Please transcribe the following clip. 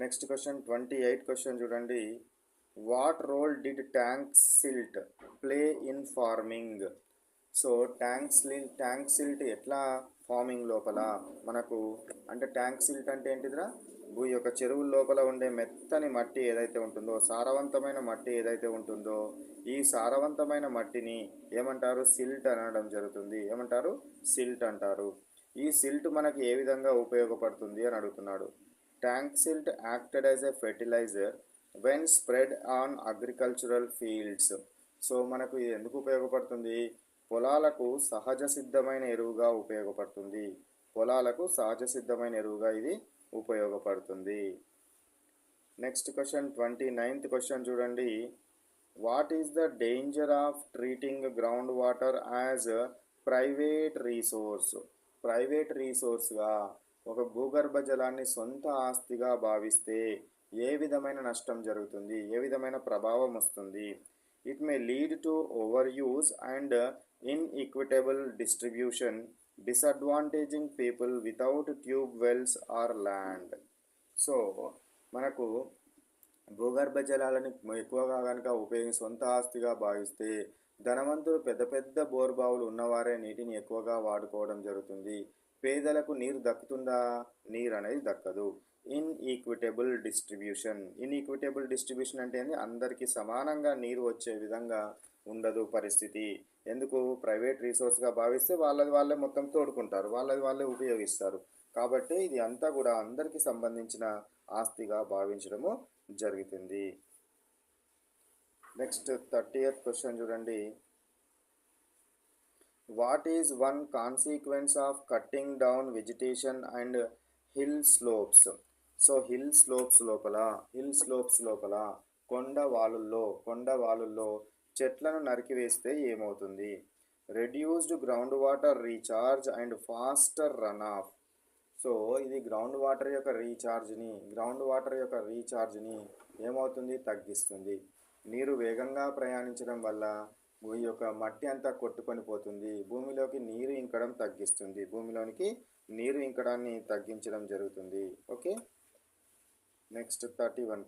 Next question 28 question చూడండి. What role did tank silt play in farming? So tank silt ఎట్లా farming లోపల మనకు అంటే ట్యాంక్ సిల్ట్ అంటే ఏంటిదిరా? ఈ యొక్క చెరువుల లోపల ఉండే మెత్తని మట్టి ఏదైతే ఉంటుందో, సారవంతమైన మట్టి ఏదైతే ఉంటుందో, ఈ సారవంతమైన మట్టిని ఏమంటారు? సిల్ట్ అనడం జరుగుతుంది. ఏమంటారు? సిల్ట్ అంటారు. ఈ సిల్ట్ మనకి ఏ విధంగా ఉపయోగపడుతుంది అని అడుగుతున్నాడు. Tank silt acted as a fertiliser when spread on agricultural fields. So మనకు ఇది ఎందుకు ఉపయోగపడుతుంది? పొలాలకు సహజ సిద్ధమైన ఎరువుగా ఉపయోగపడుతుంది. పొలాలకు సహజ సిద్ధమైన ఎరువుగా ఇది ఉపయోగపడుతుంది. నెక్స్ట్ క్వశ్చన్ 29th క్వశ్చన్ చూడండి. What is the danger of treating ground water as private resource? Private రీసోర్స్గా ఒక భూగర్భ జలాన్ని సొంత ఆస్తిగా భావిస్తే ఏ విధమైన నష్టం జరుగుతుంది? ఏ విధమైన ప్రభావం వస్తుంది? It may lead to overuse and inequitable distribution, disadvantaging people without tube wells or land. So మనకు భూగర్భ జలాలని ఎక్కువగా కనుక సొంత ఆస్తిగా భావిస్తే ధనవంతులు పెద్ద పెద్ద బోర్బావులు ఉన్నవారే నీటిని ఎక్కువగా వాడుకోవడం జరుగుతుంది. పేదలకు నీరు దక్కుతుందా? నీరు అనేది దక్కదు. ఇన్ఈక్విటబుల్ డిస్ట్రిబ్యూషన్ అంటే అందరికీ సమానంగా నీరు వచ్చే విధంగా ఉండదు పరిస్థితి. ఎందుకు? ప్రైవేట్ రీసోర్స్గా భావిస్తే వాళ్ళే మొత్తం తోడుకుంటారు, వాళ్ళే ఉపయోగిస్తారు. కాబట్టి ఇది అంతా కూడా అందరికీ సంబంధించిన ఆస్తిగా భావించడము జరుగుతుంది. నెక్స్ట్ 30th క్వశ్చన్ చూడండి. What is one consequence of cutting down vegetation and hill slopes? So hill slopes లోపల కొండ వాలుల్లో చెట్లను నరికివేస్తే ఏమవుతుంది? Reduced ground water recharge and faster run off. So ఇది గ్రౌండ్ వాటర్ యొక్క రీఛార్జ్ని ఏమవుతుంది? తగ్గిస్తుంది. నీరు వేగంగా ప్రయాణించడం వల్ల ఈ యొక్క మట్టి అంతా కొట్టుకొని పోతుంది. భూమిలోనికి నీరు ఇంకడాన్ని తగ్గించడం జరుగుతుంది. ఓకే. నెక్స్ట్ 31